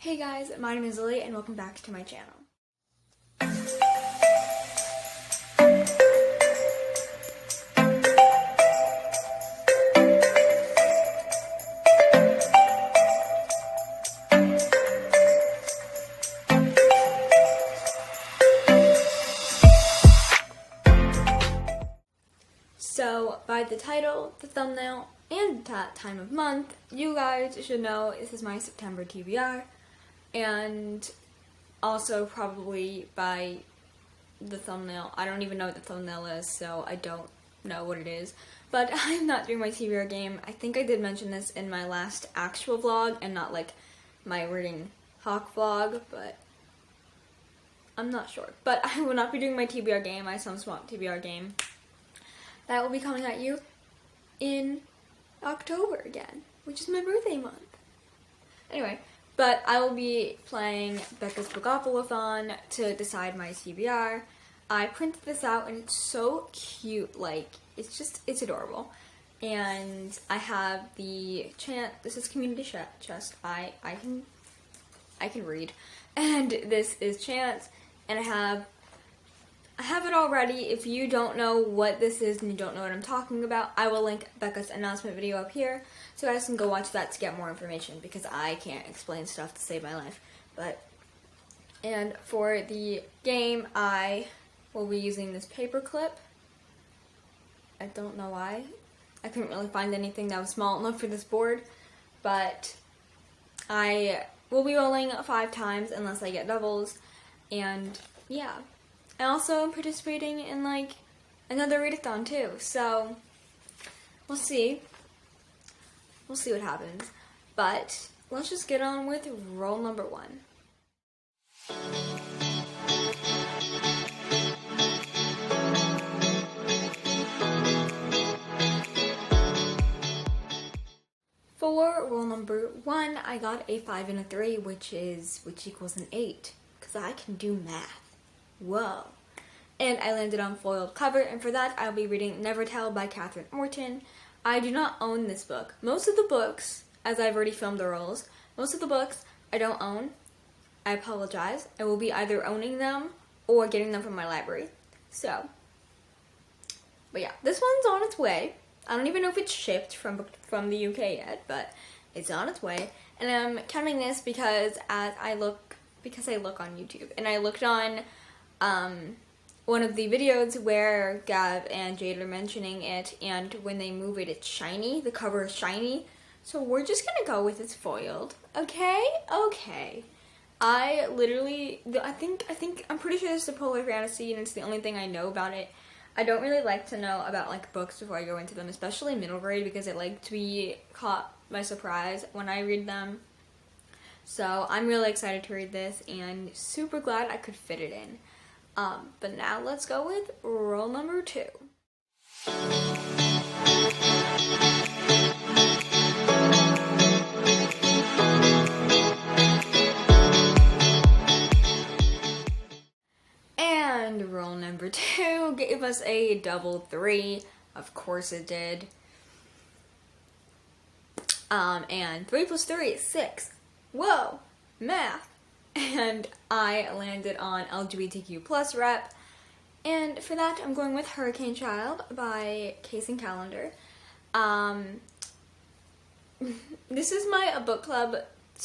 Hey guys, my name is Lily and welcome back to my channel. So, by the title, the thumbnail, and the time of month, you guys should know this is my September TBR. And also probably by the thumbnail, I don't even know what the thumbnail is, so I don't know what it is. But I'm not doing my TBR game. I think I did mention this in my last actual vlog and not like my reading hawk vlog, but I'm not sure. But I will not be doing my TBR game, my Some Swamp TBR game. That will be coming at you in October again, which is my birthday month. Anyway. But I will be playing Becca's Bookoplathon to decide my TBR. I printed this out and it's so cute, like, it's adorable. And I have the chant, this is community chest, I can read. And this is chant, and I have it already. If you don't know what this is and you don't know what I'm talking about, I will link Becca's announcement video up here so you guys can go watch that to get more information because I can't explain stuff to save my life. And for the game, I will be using this paper clip. I don't know why. I couldn't really find anything that was small enough for this board, but I will be rolling 5 times unless I get doubles, and yeah. I also am participating in like another readathon too, so we'll see. We'll see what happens. But let's just get on with roll number 1. For roll number 1, I got a 5 and a 3, which equals an 8, because I can do math. Whoa. And I landed on foiled cover, and for that I'll be reading Never Tell by Catherine Morton. I do not own this book. Most of the books, as I've already filmed the rolls, most of the books I don't own. I apologize. I will be either owning them or getting them from my library. So, but yeah, this one's on its way. I don't even know if it's shipped from the UK yet, but it's on its way. And I'm counting this because I look on YouTube, and I looked on one of the videos where Gav and Jade are mentioning it, and when they move it, it's shiny. The cover is shiny. So we're just gonna go with it's foiled. Okay? Okay. I think I'm pretty sure this is a polar fantasy, and it's the only thing I know about it. I don't really like to know about like books before I go into them, especially middle grade, because I like to be caught by surprise when I read them. So I'm really excited to read this and super glad I could fit it in. But now let's go with roll number 2. And roll number 2 gave us a double 3. Of course it did. And 3 plus 3 is 6. Whoa, math. And I landed on LGBTQ+ rep, and for that I'm going with Hurricane Child by Kacen Callender. This is my book club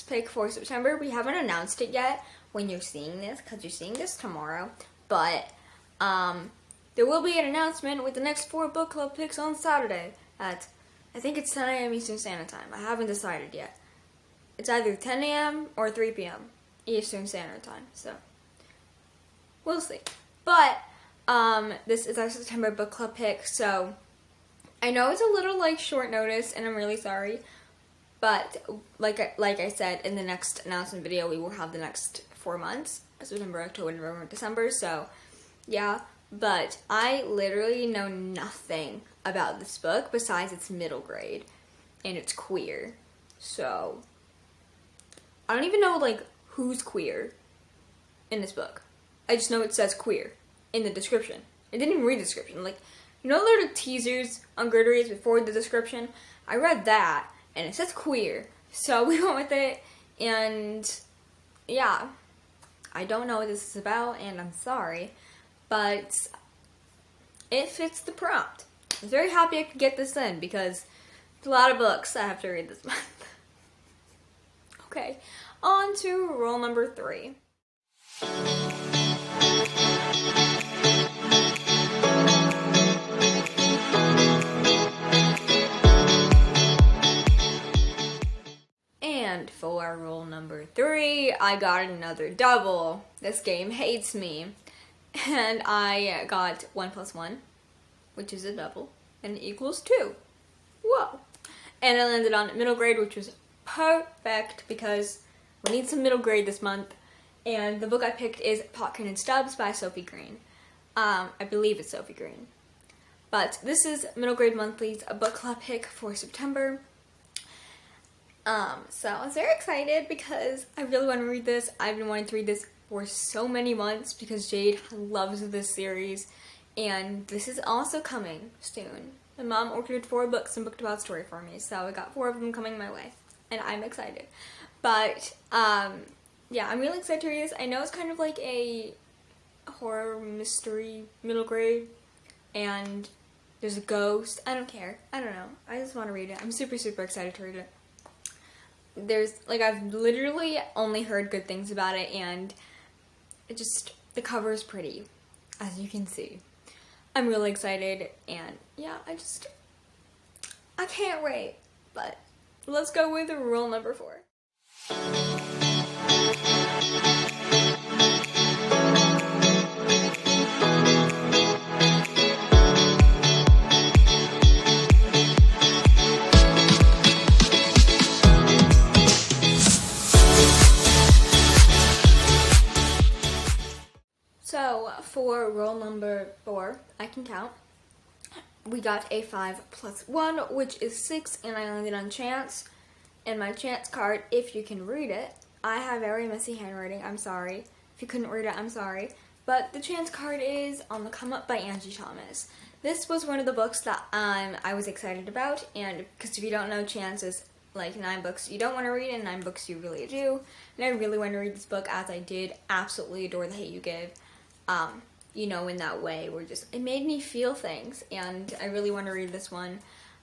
pick for September. We haven't announced it yet when you're seeing this, because you're seeing this tomorrow, but there will be an announcement with the next 4 book club picks on Saturday at, I think it's 10 a.m. Eastern Standard Time. I haven't decided yet. It's either 10 a.m. or 3 p.m. Eastern Standard Time, so we'll see. But this is our September book club pick, so I know it's a little like short notice, and I'm really sorry. But like I said, in the next announcement video, we will have the next 4 months: September, October, November, December. So yeah, but I literally know nothing about this book besides it's middle grade and it's queer. So I don't even know like who's queer in this book. I just know it says queer in the description. I didn't even read the description. Like, you know, there are teasers on Goodreads before the description. I read that, and it says queer. So we went with it, and yeah, I don't know what this is about, and I'm sorry, but it fits the prompt. I'm very happy I could get this in because it's a lot of books I have to read this month. Okay, on to rule number 3. And for rule number 3, I got another double. This game hates me. And I got 1 plus 1, which is a double, and it equals 2. Whoa. And I landed on middle grade, which was perfect because we need some middle grade this month. And the book I picked is Popkin and Stubs by Sophie Green. I believe it's Sophie Green. But this is Middle Grade Monthly's a book club pick for September. So I was very excited because I really want to read this. I've been wanting to read this for so many months because Jade loves this series. And this is also coming soon. My mom ordered 4 books and booked about story for me, so I got 4 of them coming my way. And I'm excited. But, yeah, I'm really excited to read this. I know it's kind of like a horror mystery middle grade, and there's a ghost. I don't care. I don't know. I just want to read it. I'm super, super excited to read it. I've literally only heard good things about it, and the cover is pretty, as you can see. I'm really excited, and yeah, I can't wait. But let's go with rule number 4. So for rule number 4, I can count. We got a 5 plus 1, which is 6, and I landed on chance. And my chance card, if you can read it, I have very messy handwriting, I'm sorry. If you couldn't read it, I'm sorry. But the chance card is On the Come Up by Angie Thomas. This was one of the books that I was excited about, and because if you don't know, chance is like 9 books you don't want to read and 9 books you really do. And I really want to read this book, as I did absolutely adore The Hate U Give. You know, in that way, where it made me feel things, and I really want to read this one.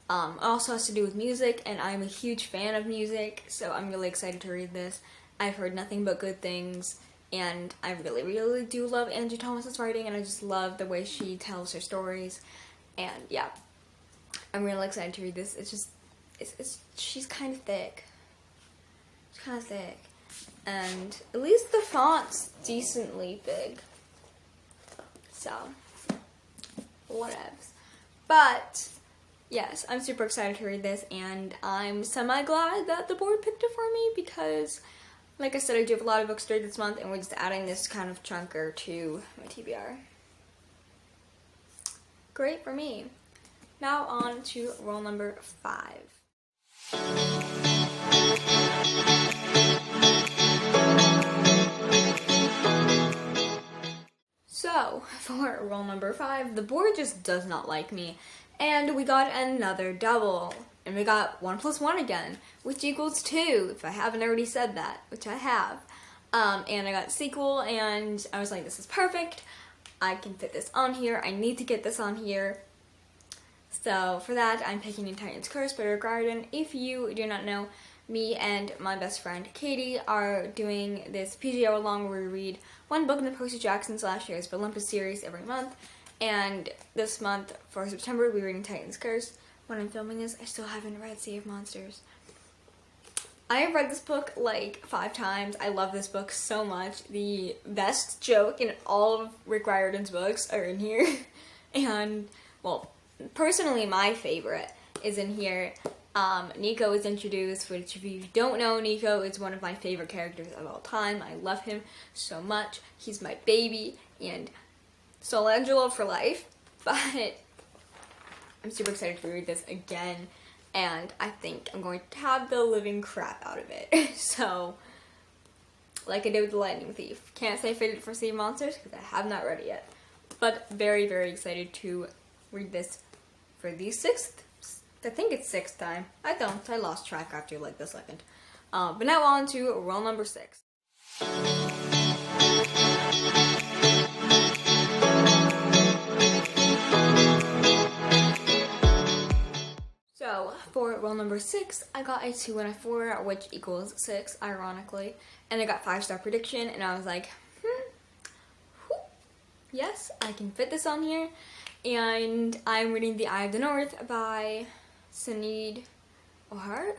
It also has to do with music, and I'm a huge fan of music, so I'm really excited to read this. I've heard nothing but good things, and I really, really do love Angie Thomas's writing, and I just love the way she tells her stories, and yeah, I'm really excited to read this. She's kind of thick. She's kind of thick, and at least the font's decently big. So, whatevs. But, yes, I'm super excited to read this, and I'm semi-glad that the board picked it for me because, like I said, I do have a lot of books to read this month, and we're just adding this kind of chunker to my TBR. Great for me. Now on to rule number 5. So, for rule number 5, the board just does not like me, and we got another double, and we got 1 plus 1 again, which equals 2, if I haven't already said that, which I have. And I got sequel, and I was like, this is perfect, I can fit this on here, I need to get this on here. So, for that, I'm picking In Titan's Curse by Rick Riordan. If you do not know, me and my best friend Katie are doing this PGO along where we read one book in the Percy Jackson / year's Olympus series every month. And this month, for September, we're reading Titan's Curse. When I'm filming this, I still haven't read Sea of Monsters. I have read this book like 5 times. I love this book so much. The best joke in all of Rick Riordan's books are in here. And, well, personally, my favorite is in here. Nico is introduced, which if you don't know, Nico is one of my favorite characters of all time. I love him so much. He's my baby, and Solangelo for life. But I'm super excited to read this again, and I think I'm going to have the living crap out of it. So, like I did with The Lightning Thief. Can't say fitted for Sea Monsters, because I have not read it yet. But very, very excited to read this for the 6th. I think it's 6th time. I lost track after like the 2nd. But now on to rule number 6. So, for roll number 6, I got a 2 and a 4, which equals 6, ironically. And I got 5-star prediction, and I was like, yes, I can fit this on here. And I'm reading The Eye of the North by Sinead O'Hart.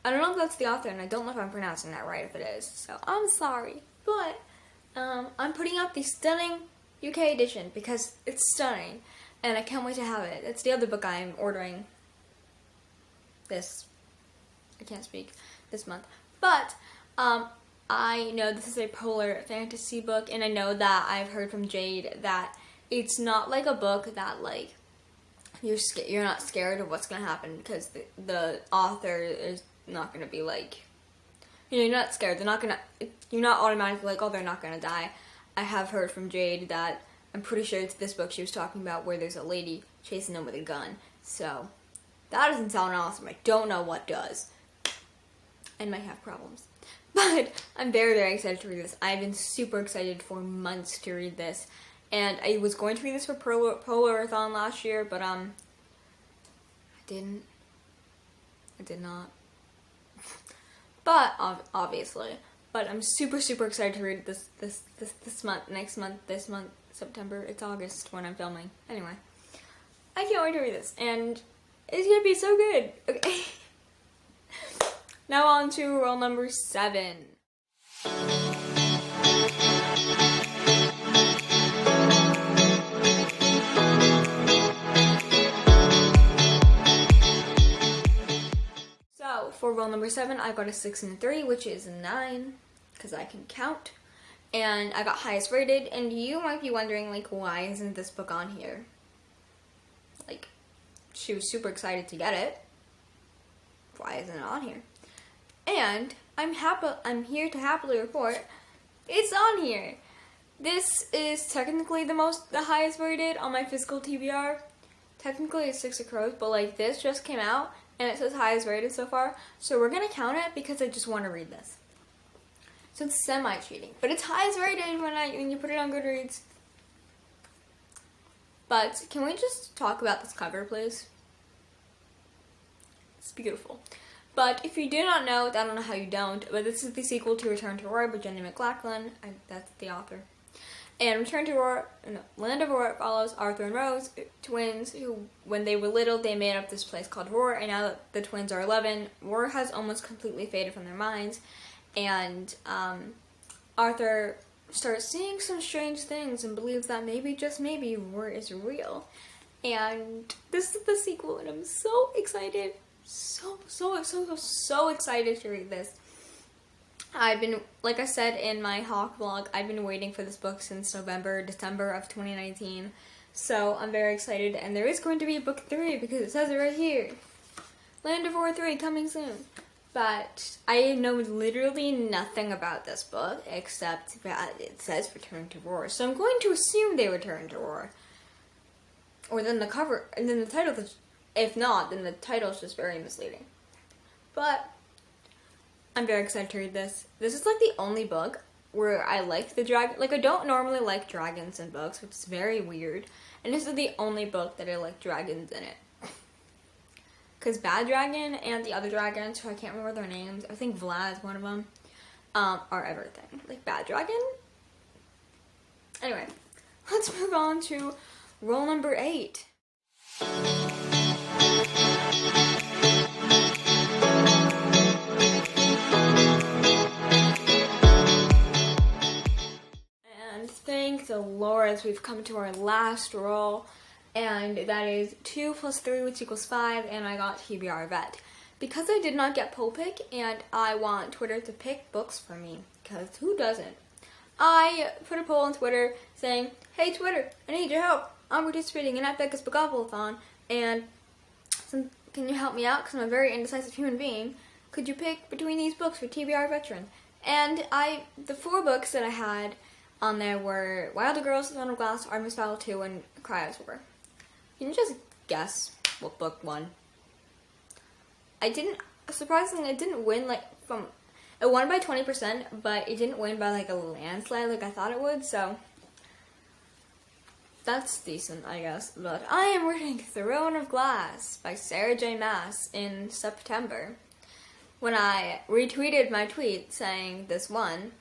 I don't know if that's the author, and I don't know if I'm pronouncing that right if it is, so I'm sorry. But I'm putting out the stunning UK edition because it's stunning, and I can't wait to have it. It's the other book I'm ordering this month. But I know this is a polar fantasy book, and I know that I've heard from Jade that it's not like a book that like you're not scared of what's gonna happen, because the author is not gonna be like, you're not scared. You're not automatically like, oh, they're not gonna die. I have heard from Jade that I'm pretty sure it's this book she was talking about where there's a lady chasing them with a gun. So that doesn't sound awesome. I don't know what does. I might have problems. But I'm very, very excited to read this. I've been super excited for months to read this. And I was going to read this for Polathon last year, but I didn't. I did not. But obviously. But I'm super, super excited to read this month, next month, this month, September. It's August when I'm filming. Anyway, I can't wait to read this, and it's gonna be so good. Okay. Now on to roll number 7. So for roll number 7, I got a 6 and a 3, which is a 9, because I can count. And I got highest rated, and you might be wondering, like, why isn't this book on here? Like, she was super excited to get it. Why isn't it on here? And I'm here to happily report it's on here. This is technically the highest rated on my physical TBR. Technically it's 6 of Crows, but like this just came out and it says highest rated so far. So we're gonna count it because I just want to read this. So it's semi-cheating, but it's highest rated when you put it on Goodreads. But can we just talk about this cover, please? It's beautiful. But if you do not know, I don't know how you don't, but this is the sequel to Return to Roar by Jenny McLachlan. That's the author. And Return to Roar, Land of Roar follows Arthur and Rose, twins, who, when they were little, they made up this place called Roar, and now that the twins are 11, Roar has almost completely faded from their minds, and Arthur starts seeing some strange things and believes that maybe, just maybe, Roar is real. And this is the sequel, and I'm so excited. So excited to read this. I've been, like I said in my Hawk vlog, I've been waiting for this book since December of 2019. So I'm very excited, and there is going to be a book 3 because it says it right here. Land of Roar 3 coming soon. But I know literally nothing about this book except that it says Return to Roar. So I'm going to assume they return to Roar. Or then the cover, and then the title, if not, then the title is just very misleading. But I'm very excited to read this. This is like the only book where I like the dragon. Like, I don't normally like dragons in books, which is very weird. And this is the only book that I like dragons in it. Because Bad Dragon and the other dragons, who I can't remember their names, I think Vlad's one of them, are everything. Like, Bad Dragon? Anyway, let's move on to roll number 8. And thank the Lord, we've come to our last roll, and that is 2 plus 3, which equals 5, and I got TBR Vet. Because I did not get poll pick, and I want Twitter to pick books for me, because who doesn't? I put a poll on Twitter saying, hey Twitter, I need your help. I'm participating in Becca's Bookoplathon, and can you help me out? Because I'm a very indecisive human being. Could you pick between these books for TBR Veteran? And the 4 books that I had on there were Wilder Girls, Throne of Glass, Artemis Fowl 2, and Cryos War. Can you just guess what book won? Surprisingly, I didn't win, like, from It won by 20%, but it didn't win by like a landslide like I thought it would, so that's decent, I guess. But I am reading Throne of Glass by Sarah J. Maas in September. When I retweeted my tweet saying this won,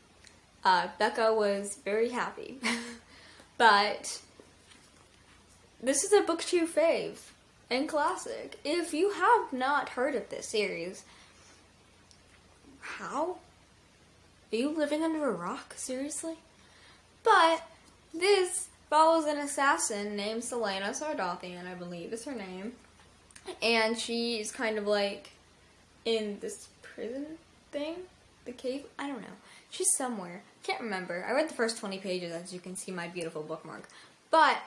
Becca was very happy. But this is a BookTube fave and classic. If you have not heard of this series, how? Are you living under a rock? Seriously? But this follows an assassin named Selena Sardathian, I believe is her name. And she's kind of like in this prison thing? The cave? I don't know. She's somewhere. Can't remember. I read the first 20 pages, as you can see my beautiful bookmark. But,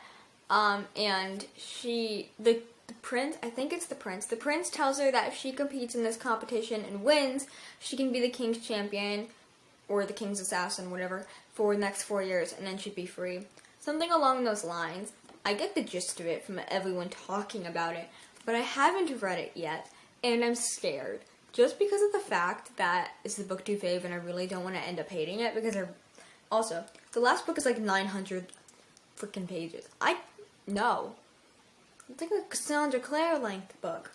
and the prince, I think it's the prince tells her that if she competes in this competition and wins, she can be the king's champion, or the king's assassin, whatever, for the next 4 years, and then she'd be free. Something along those lines. I get the gist of it from everyone talking about it, but I haven't read it yet, and I'm scared. Just because of the fact that it's the BookTube fave and I really don't want to end up hating it, because also, the last book is like 900 freaking pages. No. It's like a Cassandra Clare length book.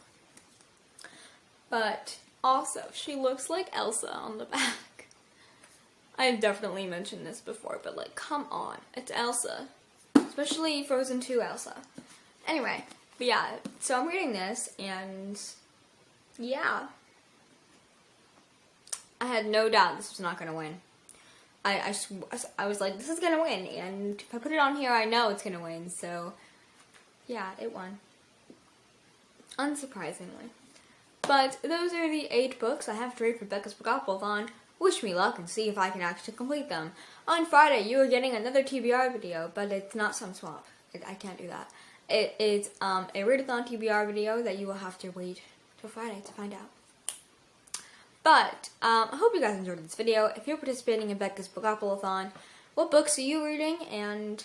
But also, she looks like Elsa on the back. I've definitely mentioned this before, but like, come on. It's Elsa. Especially Frozen 2 Elsa. Anyway, but yeah, so I'm reading this, and yeah. I had no doubt this was not going to win. I was like, this is going to win, and if I put it on here, I know it's going to win, so yeah, it won. Unsurprisingly. But those are the 8 books I have to read for Becca's Bookoplathon. Wish me luck and see if I can actually complete them. On Friday, you are getting another TBR video, but it's not some swap. I can't do that. It's a readathon TBR video that you will have to wait till Friday to find out. But, I hope you guys enjoyed this video. If you're participating in Becca's Bookoplathon, what books are you reading? And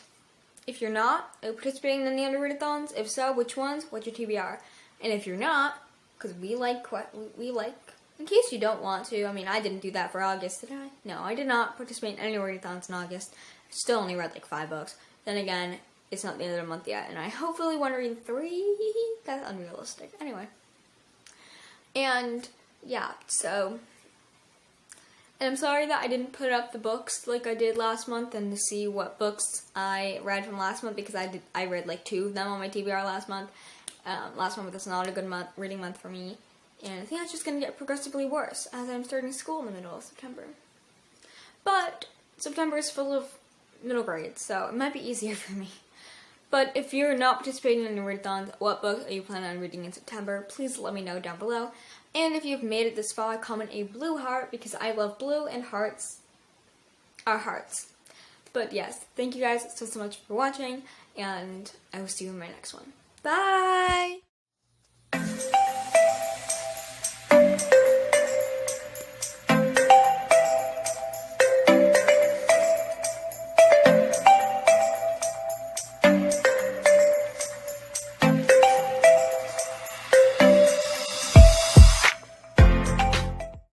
if you're not, are you participating in any other readathons? If so, which ones? What's your TBR? And if you're not, because we like, in case you don't want to, I mean, I didn't do that for August, did I? No, I did not participate in any readathons in August. I still only read like 5 books. Then again, it's not the end of the month yet, and I hopefully want to read 3. That's unrealistic. Anyway. And yeah, so, and I'm sorry that I didn't put up the books like I did last month and to see what books I read from last month, because I read like 2 of them on my TBR last month. Last month was not a good reading month for me, and I think it's just going to get progressively worse as I'm starting school in the middle of September. But September is full of middle grades, so it might be easier for me. But if you're not participating in the readathons, what book are you planning on reading in September? Please let me know down below. And if you've made it this far, comment a blue heart, because I love blue, and hearts are hearts. But yes, thank you guys so much for watching, and I will see you in my next one. Bye!